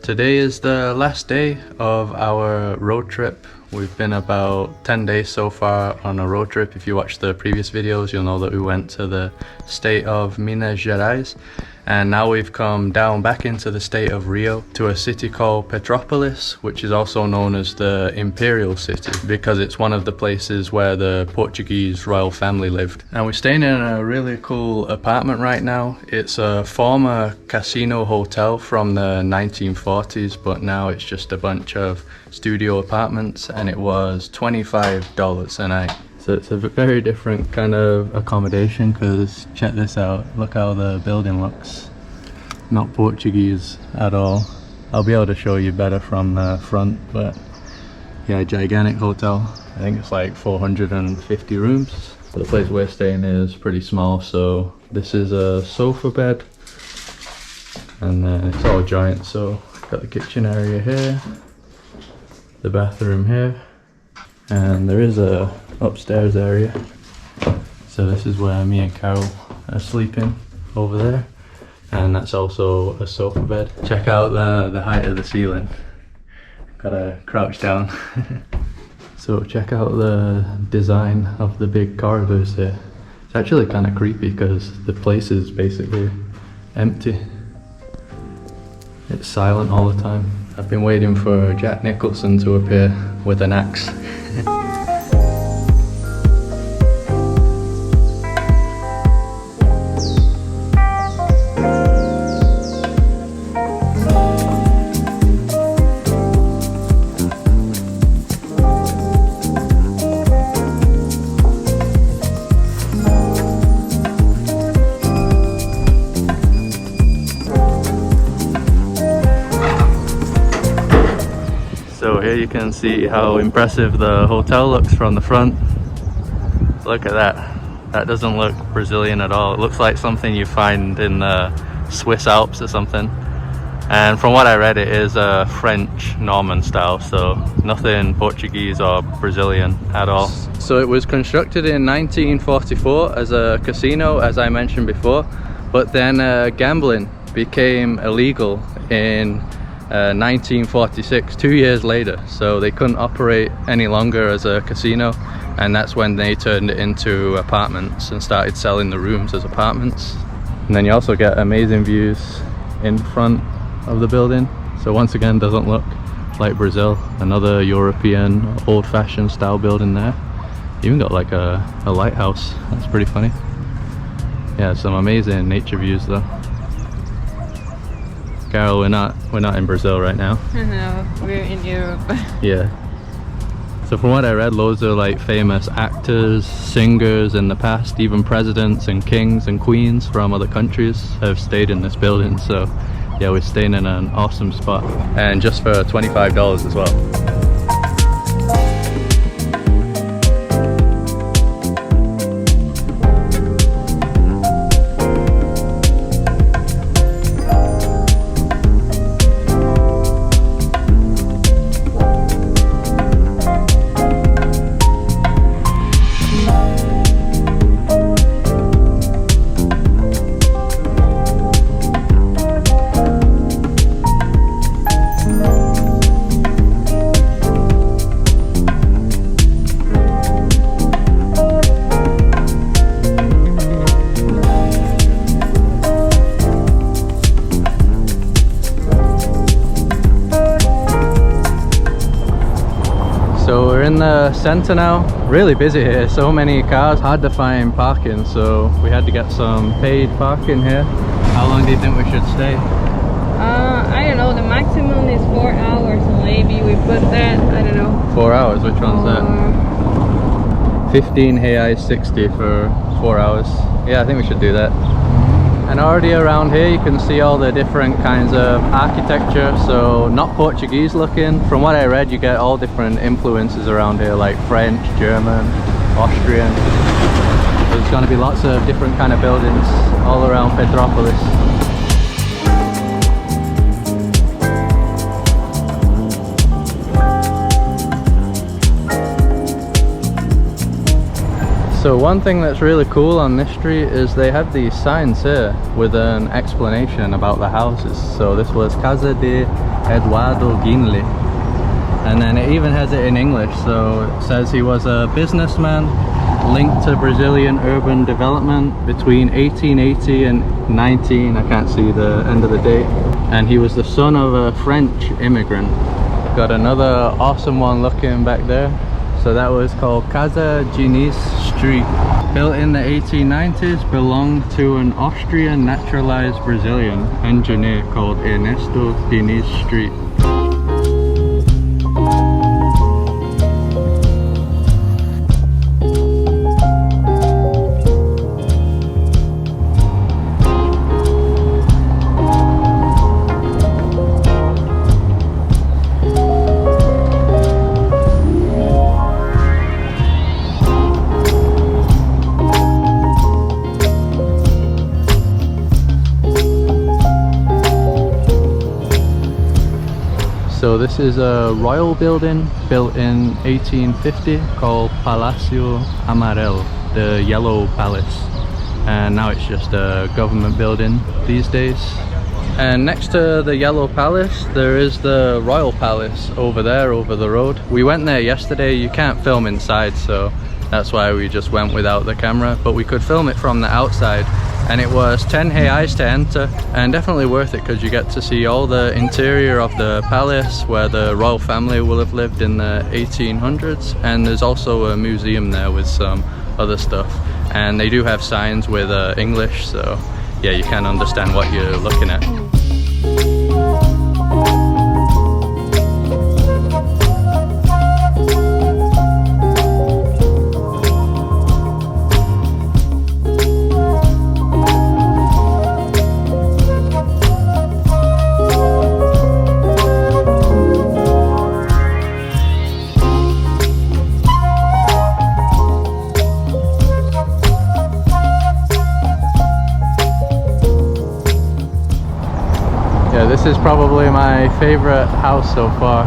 Today is the last day of our road trip. We've been about 10 days so far on a road trip. If you watch the previous videos, you'll know that we went to the state of Minas Gerais. And now we've come down back into the state of Rio to a city called Petropolis, which is also known as the Imperial city because it's one of the places where the Portuguese royal family lived. And we're staying in a really cool apartment right now. It's a former casino hotel from the 1940s, but now it's just a bunch of studio apartments, and it was $25 a night. So it's a very different kind of accommodation because check this out, look how the building looks. Not Portuguese at all. I'll be able to show you better from the front, but yeah, gigantic hotel. I think it's like 450 rooms. But the place we're staying is pretty small, so this is a sofa bed and then it's all giant. So got the kitchen area here, the bathroom here, and there is a upstairs area. So this is where me and Carol are sleeping over there, and that's also a sofa bed. Check out the height of the ceiling. Gotta crouch down. So check out the design of the big corridors here. It's actually kind of creepy because the place is basically empty. It's silent all the time. I've been waiting for Jack Nicholson to appear with an axe. So here you can see how impressive the hotel looks from the front. Look at that. That doesn't look Brazilian at all. It looks like something you find in the Swiss Alps or something. And from what I read, it is a French Norman style, so nothing Portuguese or Brazilian at all. So it was constructed in 1944 as a casino, as I mentioned before, but then gambling became illegal in 1946, 2 years later, so they couldn't operate any longer as a casino, and that's when they turned it into apartments and started selling the rooms as apartments. And then you also get amazing views in front of the building. So once again, doesn't look like Brazil. Another European old-fashioned style building there. Even got like a lighthouse. That's pretty funny. Yeah, some amazing nature views though. Carol, we're not in Brazil right now. No, we're in Europe. Yeah. So from what I read, loads of like famous actors, singers in the past, even presidents and kings and queens from other countries have stayed in this building. So yeah, we're staying in an awesome spot, and just for $25 as well. So we're in the center now, really busy here, so many cars, hard to find parking, so we had to get some paid parking here. How long do you think we should stay? I don't know, the maximum is 4 hours, so maybe we put that, I don't know. 4 hours, which one's that? 15 reais 60 for 4 hours. Yeah, I think we should do that. And already around here you can see all the different kinds of architecture, so not Portuguese looking. From what I read, you get all different influences around here, like French, German, Austrian. So there's going to be lots of different kind of buildings all around Petropolis. So one thing that's really cool on this street is they have these signs here with an explanation about the houses. So this was Casa de Eduardo Ginle. And then it even has it in English, so it says he was a businessman linked to Brazilian urban development between 1880 and I can't see the end of the date. And he was the son of a French immigrant. Got another awesome one looking back there. So that was called Casa Diniz Street. Built in the 1890s, belonged to an Austrian naturalized Brazilian engineer called Ernesto Diniz Street. So this is a royal building built in 1850 called Palacio Amarelo, the Yellow Palace. And now it's just a government building these days. And next to the Yellow Palace, there is the Royal Palace over there, over the road. We went there yesterday. You can't film inside, so that's why we just went without the camera. But we could film it from the outside. And it was 10 reais to enter, and definitely worth it because you get to see all the interior of the palace where the royal family will have lived in the 1800s. And there's also a museum there with some other stuff. And they do have signs with English, so yeah, you can understand what you're looking at. This is probably my favorite house so far.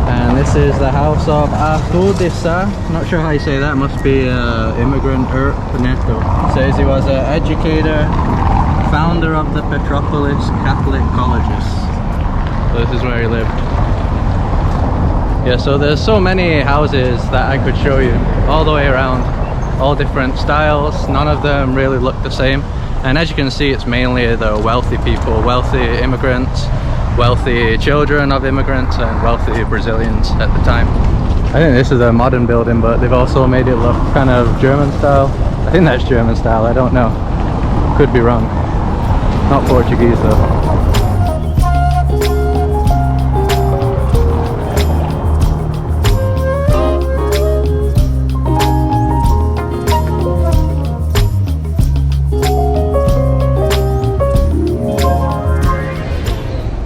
And this is the house of Arthur de Sá. Not sure how you say that, must be immigrant Neto. Says he was an educator, founder of the Petropolis Catholic colleges. So this is where he lived. Yeah, so there's so many houses that I could show you all the way around. All different styles, none of them really look the same. And as you can see, it's mainly the wealthy people, wealthy immigrants, wealthy children of immigrants, and wealthy Brazilians at the time. I think this is a modern building, but they've also made it look kind of German style. I think that's German style, I don't know. Could be wrong. Not Portuguese though.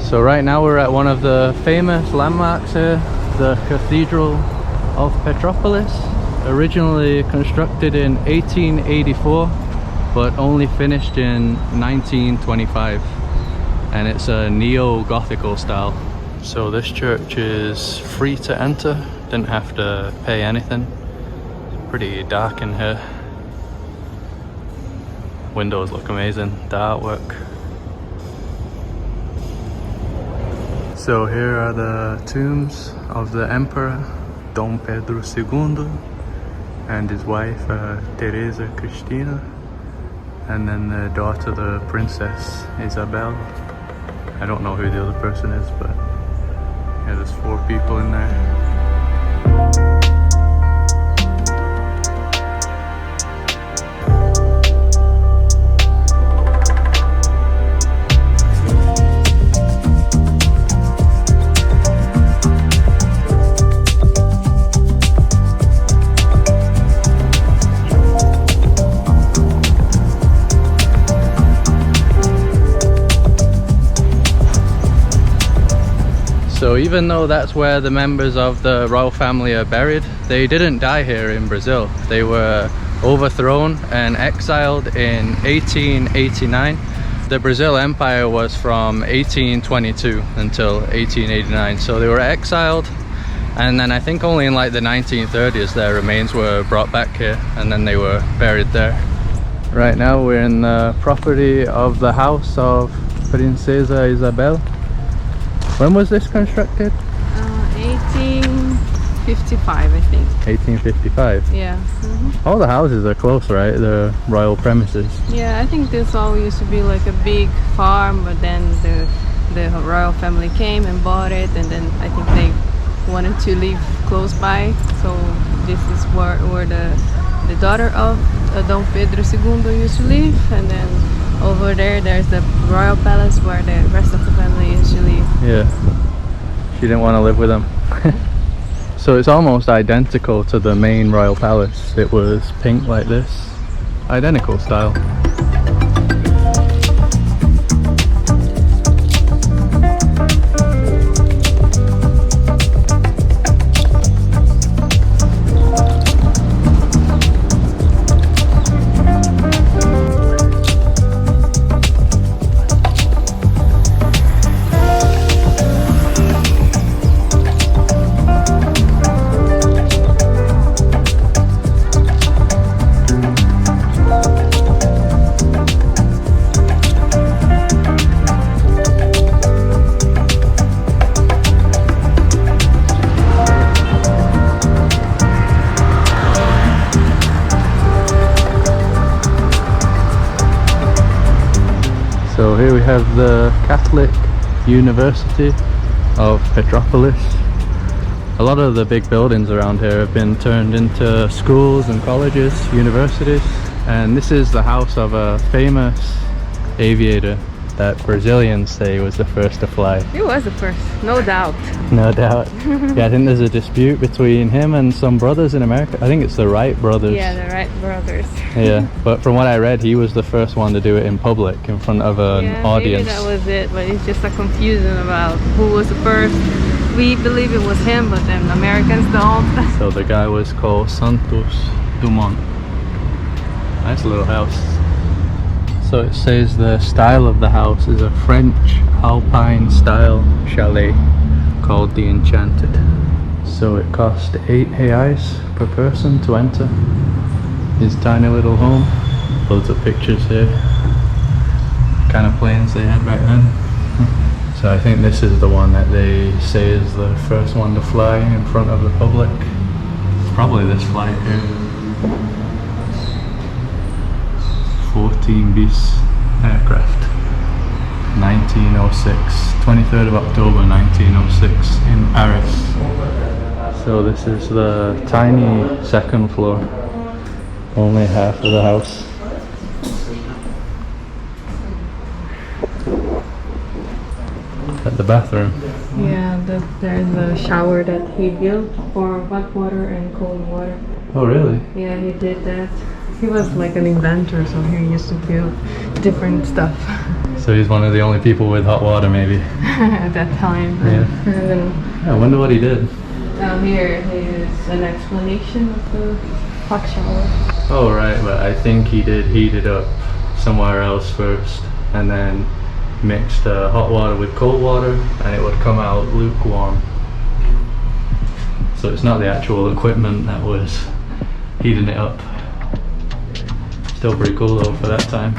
So right now we're at one of the famous landmarks here, the Cathedral of Petropolis. Originally constructed in 1884, but only finished in 1925. And it's a neo-Gothical style. So this church is free to enter, didn't have to pay anything. It's pretty dark in here. Windows look amazing, the artwork. So here are the tombs of the Emperor Dom Pedro II and his wife Teresa Cristina, and then the daughter, the Princess Isabel. I don't know who the other person is, but yeah, there's 4 people in there. So even though that's where the members of the royal family are buried, they didn't die here in Brazil. They were overthrown and exiled in 1889. The Brazil Empire was from 1822 until 1889. So they were exiled, and then I think only in like the 1930s their remains were brought back here, and then they were buried there. Right now we're in the property of the house of Princesa Isabel. When was this constructed? 1855, I think. 1855. Yeah. All the houses are close, right? The royal premises. Yeah, I think this all used to be like a big farm, but then the royal family came and bought it, and then I think they wanted to live close by. So this is where the daughter of Dom Pedro II used to live, and then over there's the royal palace where the rest of the family used to live. Yeah. She didn't want to live with them. So it's almost identical to the main royal palace. It was pink like this. Identical style. So here we have the Catholic University of Petropolis. A lot of the big buildings around here have been turned into schools and colleges, universities, and this is the house of a famous aviator that Brazilians say was the first to fly. He was the first, no doubt. No doubt. Yeah, I think there's a dispute between him and some brothers in America. I think it's the Wright brothers. Yeah, the Wright brothers. Yeah, but from what I read, he was the first one to do it in public, in front of an audience. Maybe that was it, but it's just a confusion about who was the first. We believe it was him, but then Americans don't. So the guy was called Santos Dumont. Nice little house. So it says the style of the house is a French Alpine style chalet called the Enchanted. So it cost 8 reais per person to enter his tiny little home. Loads of pictures here. Kind of planes they had back then. So I think this is the one that they say is the first one to fly in front of the public. It's probably this flight here. 14 bis aircraft. 1906. 23rd of October 1906 in Paris. So this is the tiny second floor. Only half of the house. At the bathroom. Yeah, there's a shower that he built for hot water and cold water. Oh really? Yeah, he did that. He was like an inventor, so he used to build different stuff. So he's one of the only people with hot water maybe. At that time. Yeah. And then I wonder what he did. down here is an explanation of the hot shower. Oh right, but I think he did heat it up somewhere else first and then mixed hot water with cold water and it would come out lukewarm. So it's not the actual equipment that was heating it up. Still pretty cool though for that time.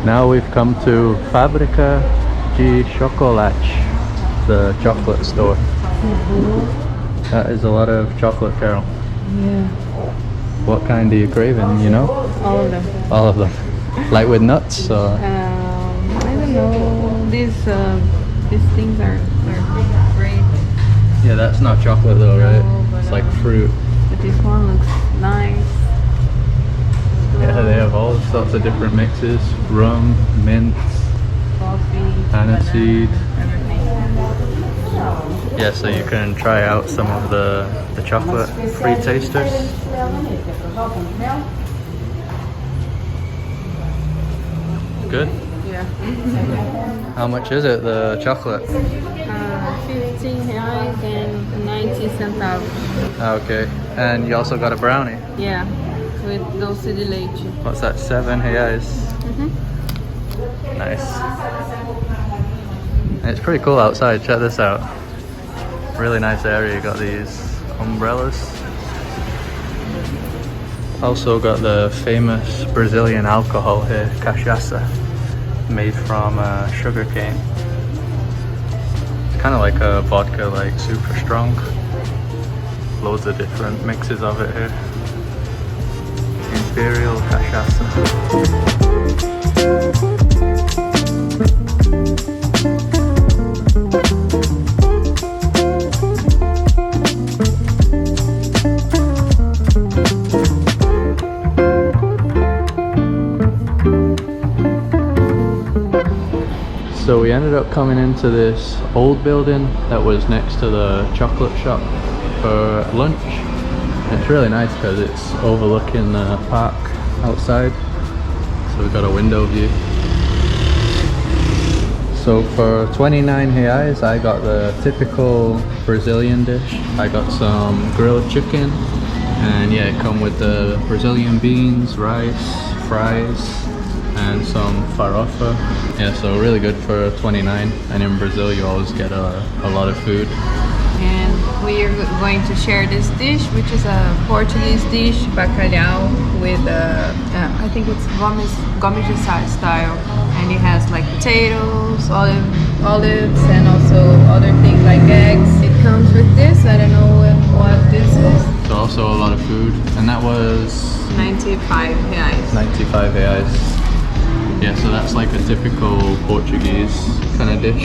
Now we've come to Fábrica de Chocolate, the chocolate store. That is a lot of chocolate, Carol. Yeah. What kind are you craving, you know? All of them. All of them. Like with nuts or? I don't know. These things are great. Yeah, that's not chocolate though, right? No, but, It's like fruit. But this one looks nice. Yeah, they have all sorts of different mixes. Rum, mint, Coffee, aniseed. everything. Yeah, so you can try out some of the chocolate free tasters. Good? Yeah. How much is it, the chocolate? 15 reais and 90 centavos. Okay, and you also got a brownie. Yeah, with dulce de leite. What's that, 7 reais? Nice. And it's pretty cool outside, check this out. Really nice area, you got these umbrellas. Also got the famous Brazilian alcohol here, cachaça, made from sugar cane. It's kind of like a vodka, like super strong. Loads of different mixes of it here. Imperial cachaça. So we ended up coming into this old building that was next to the chocolate shop for lunch. And it's really nice because it's overlooking the park outside. So we've got a window view. So for 29 reais I got the typical Brazilian dish. I got some grilled chicken, and yeah, it come with the Brazilian beans, rice, fries, and some farofa. Yeah, so really good for 29, and in Brazil you always get a lot of food. And we are going to share this dish, which is a Portuguese dish, bacalhau, with I think it's Gomes de Sá style, and it has like potatoes, olives, and also other things like eggs. It comes with this. I don't know what this is. So also a lot of food, and that was 95 reais. 95 reais. Yeah, so that's like a typical Portuguese kind of dish,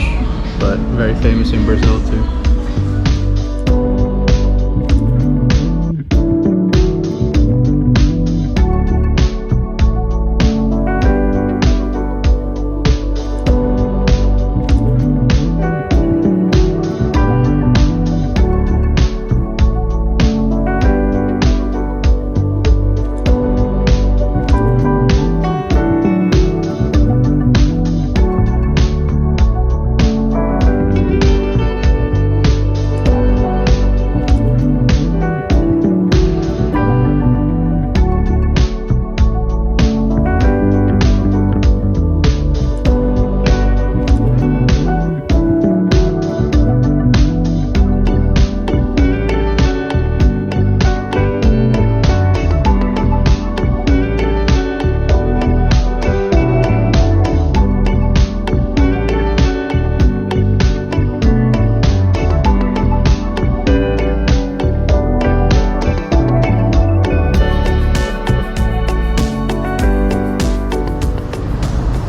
but very famous in Brazil too.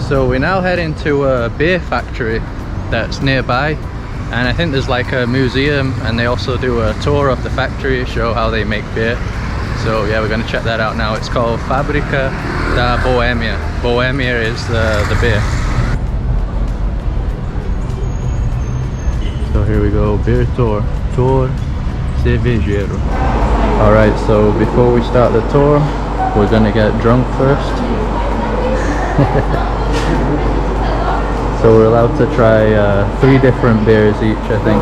So we're now heading to a beer factory that's nearby, and I think there's like a museum, and they also do a tour of the factory, show how they make beer. So yeah, we're going to check that out now. It's called Fábrica da Bohemia. Bohemia is the beer. So here we go, beer tour, tour cervejeiro. Alright, so before we start the tour, we're going to get drunk first. So we're allowed to try 3 different beers each, I think.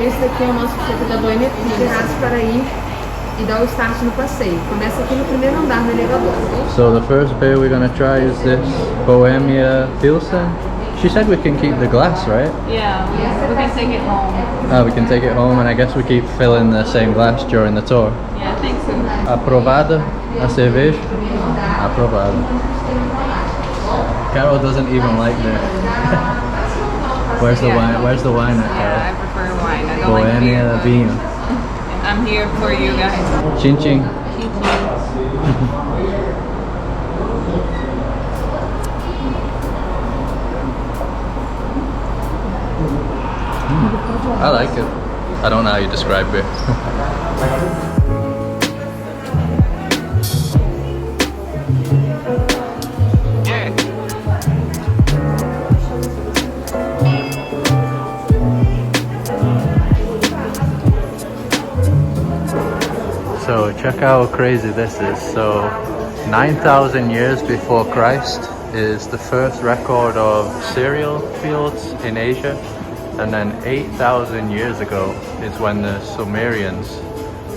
Esse aqui é o nosso centro da Bohemia, terraço para ir e dar o start no passeio. Começa aqui no primeiro andar no elevador. So the first beer we're going to try is this Bohemia Pilsen. She said we can keep the glass, right? Yeah, we can take it home. Oh, we can take it home, and I guess we keep filling the same glass during the tour. Yeah, I think so. Aprovada a cerveja? Aprovada. Carol doesn't even like that. Where's the wine? Where's the wine at, Carol? Yeah, I prefer wine. I don't Bohemia like beer. Vinho. I'm here for you guys. Chin chin. I like it. I don't know how you describe beer. check how crazy this is. So 9,000 years before Christ is the first record of cereal fields in Asia, and then 8,000 years ago is when the Sumerians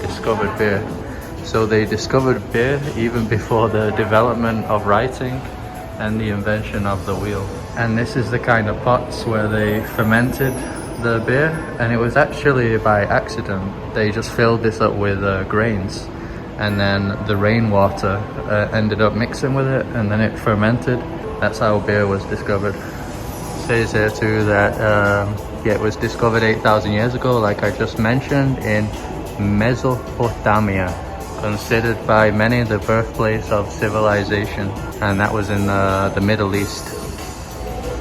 discovered beer. So they discovered beer even before the development of writing and the invention of the wheel. And this is the kind of pots where they fermented the beer, and it was actually by accident. They just filled this up with grains, and then the rainwater ended up mixing with it, and then it fermented. That's how beer was discovered. It says here too that yeah, it was discovered 8,000 years ago, like I just mentioned, in Mesopotamia, considered by many the birthplace of civilization, and that was in the Middle East.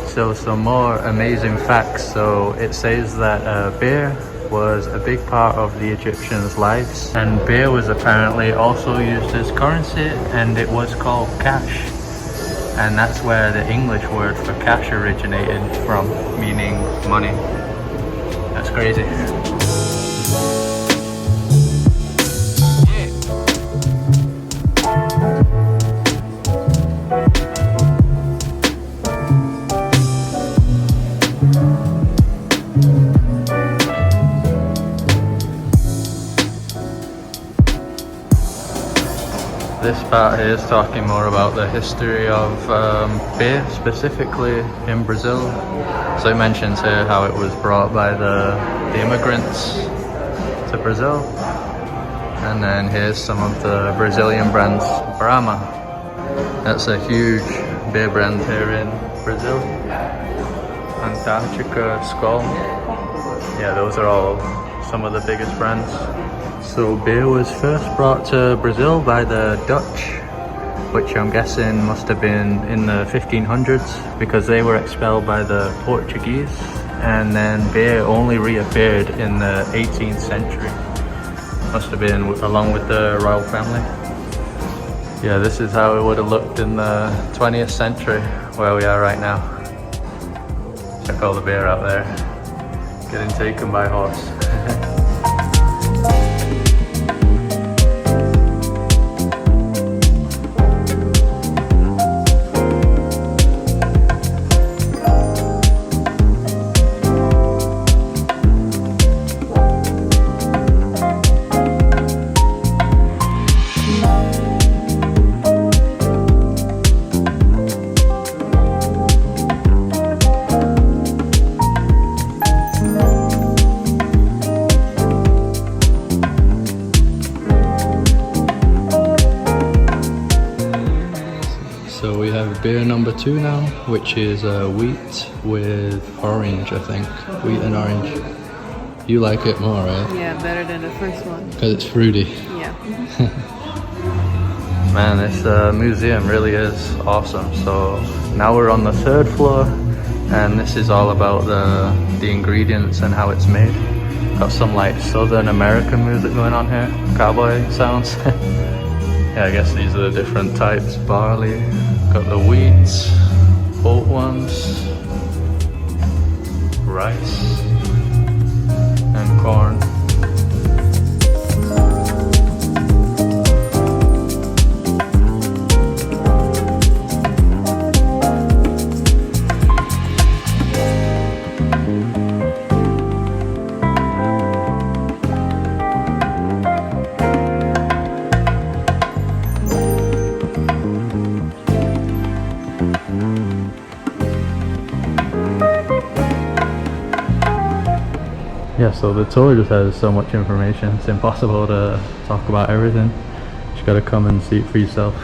So some more amazing facts. So it says that beer was a big part of the Egyptians' lives, and beer was apparently also used as currency, and it was called cash, and that's where the English word for cash originated from, meaning money. That's crazy. This part here is talking more about the history of beer, specifically in Brazil. So it mentions here how it was brought by the immigrants to Brazil. And then here's some of the Brazilian brands. Brahma, that's a huge beer brand here in Brazil. Antarctica, Skol. Yeah, those are all some of the biggest brands. So beer was first brought to Brazil by the Dutch, which I'm guessing must have been in the 1500s, because they were expelled by the Portuguese, and then beer only reappeared in the 18th century. Must have been along with the royal family. Yeah, this is how it would have looked in the 20th century, where we are right now. Check all the beer out there, getting taken by horse. So we have beer number 2 now, which is wheat with orange, I think. Wheat and orange. You like it more, right? Yeah, better than the first one. Because it's fruity. Yeah. Man, this museum really is awesome. So now we're on the 3rd floor, and this is all about the ingredients and how it's made. Got some like Southern American music going on here, cowboy sounds. Yeah, I guess these are the different types. Barley, got the wheat, oat ones, rice, and corn. Yeah, so the tour just has so much information, it's impossible to talk about everything. You just gotta come and see it for yourself.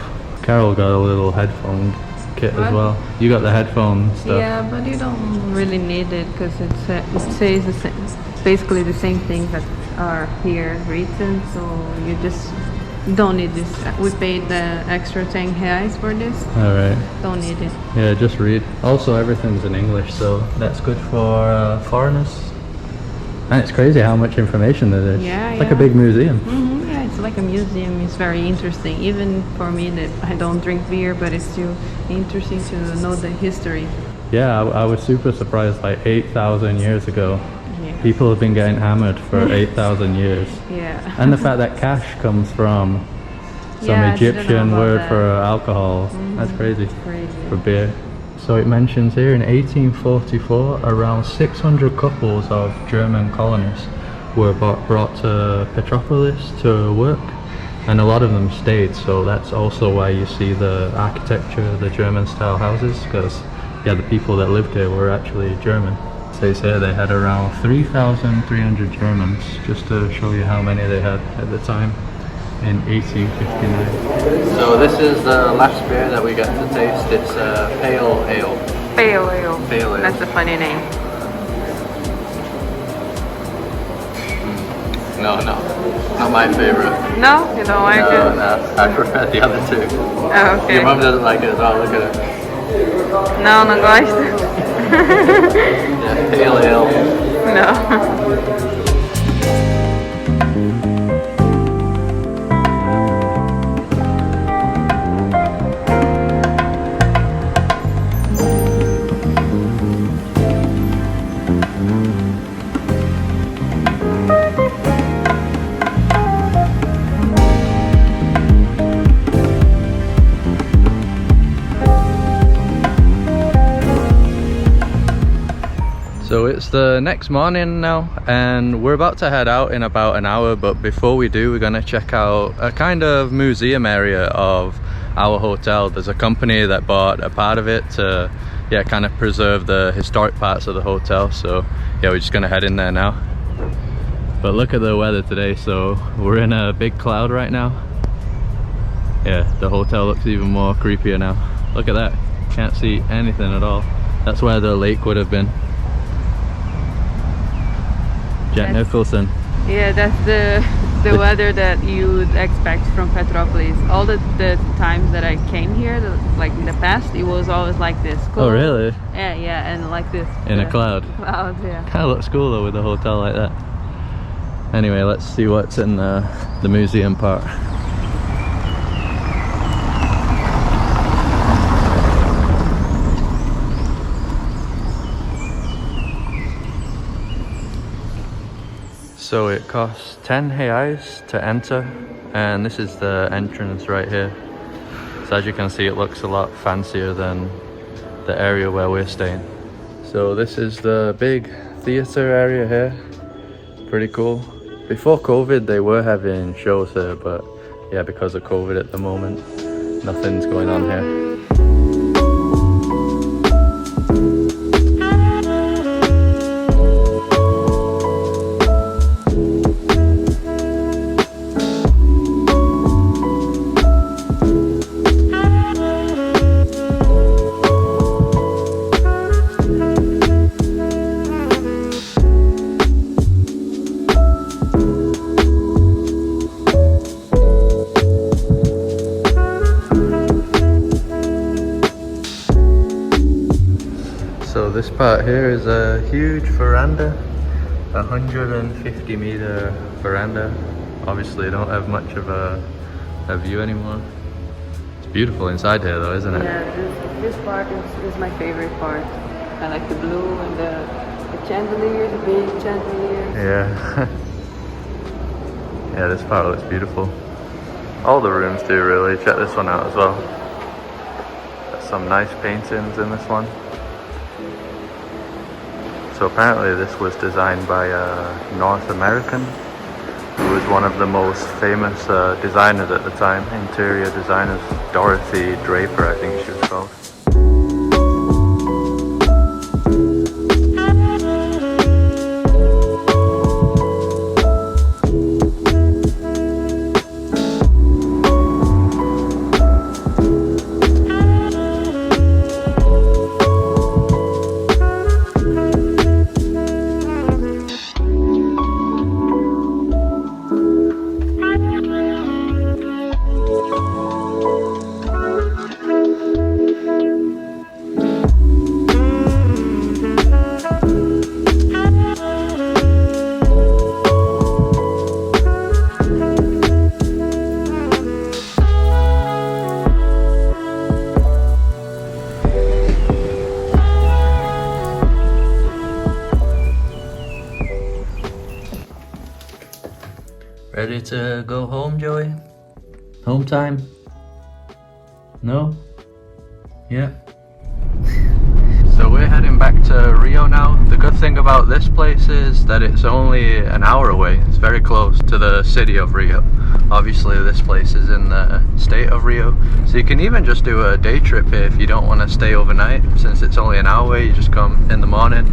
Carol got a little headphone kit as well. You got the headphone stuff. Yeah, but you don't really need it, because it says the same, basically the same things that are here written, so you just don't need this. We paid the extra 10 reais for this. Alright. Don't need it. Yeah, just read. Also, everything's in English, so that's good for foreigners. And it's crazy how much information there is. Yeah, it's like a big museum. Mm-hmm, yeah, it's like a museum. It's very interesting. Even for me that I don't drink beer, but it's still interesting to know the history. Yeah, I was super surprised, like 8,000 years ago. Yeah. people have been getting hammered for 8,000 years. Yeah. And the fact that cash comes from some Yeah, I didn't know Egyptian about word that. for alcohol. That's crazy. Crazy. For beer. So it mentions here in 1844 around 600 couples of German colonists were brought to Petropolis to work, and a lot of them stayed, so that's also why you see the architecture, the German style houses, because yeah, the people that lived here were actually German. It says here they had around 3,300 Germans, just to show you how many they had at the time in 1859. So this is the last beer that we get to taste. It's pale ale. Pale ale. Pale ale. That's a funny name. No, not my favorite. No? You don't like it? No, I prefer the other two. Oh, okay. Your mum doesn't like it as well, look at her. Não, não gosto. Yeah, pale ale. Não. So it's the next morning now, and we're about to head out in about an hour, but before we do, we're gonna check out a kind of museum area of our hotel. There's a company that bought a part of it to, yeah, kind of preserve the historic parts of the hotel. So yeah, we're just gonna head in there now. But look at the weather today, so we're in a big cloud right now. Yeah, the hotel looks even more creepier now. Look at that, can't see anything at all. That's where the lake would have been. Jack Nicholson. Yeah, that's the weather that you would expect from Petropolis. All the times that I came here, like in the past, it was always like this. Cool. Oh really? Yeah, and like this. In a cloud. Clouds, yeah. Kind of looks cool though with a hotel like that. Anyway, let's see what's in the museum part. So it costs 10 reais to enter, and this is the entrance right here. So as you can see, it looks a lot fancier than the area where we're staying. So this is the big theater area here. Pretty cool. Before COVID they were having shows here, but yeah, because of COVID at the moment, nothing's going on here. So this part here is a huge veranda, 150-meter veranda. Obviously, don't have much of a view anymore. It's beautiful inside here, though, isn't it? Yeah, this part is my favorite part. I like the blue and the chandelier, the big chandelier. Yeah. Yeah, this part looks beautiful. All the rooms do, really. Check this one out as well. Got some nice paintings in this one. So apparently this was designed by a North American who was one of the most famous designers at the time, interior designers. Dorothy Draper, I think she was called. Ready to go home, Joey? Home time? No? Yeah. So we're heading back to Rio now. The good thing about this place is that it's only an hour away. It's very close to the city of Rio. Obviously this place is in the state of Rio, so you can even just do a day trip here if you don't want to stay overnight. Since it's only an hour away, you just come in the morning,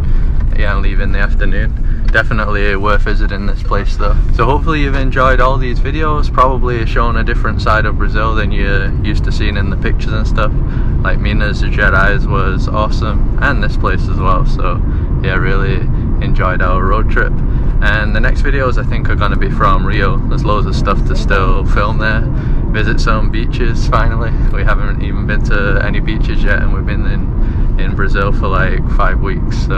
yeah, and leave in the afternoon. Definitely worth visiting this place though. So hopefully you've enjoyed all these videos, probably showing a different side of Brazil than you're used to seeing in the pictures and stuff. Like Minas Gerais was awesome, and this place as well. So yeah, really enjoyed our road trip. And the next videos I think are going to be from Rio. There's loads of stuff to still film there. Visit some beaches finally. We haven't even been to any beaches yet, and we've been in Brazil for like 5 weeks, so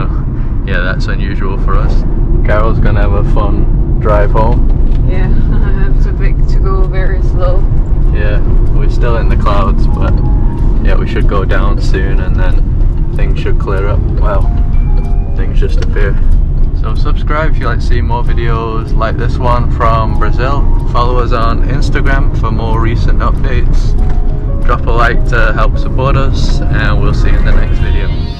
yeah, that's unusual for us. Carol's gonna have a fun drive home. Yeah, I have to go very slow. Yeah, we're still in the clouds, but yeah, we should go down soon and then things should clear up. Well, things just appear. So subscribe if you like to see more videos like this one from Brazil. Follow us on Instagram for more recent updates. Drop a like to help support us, and we'll see you in the next video.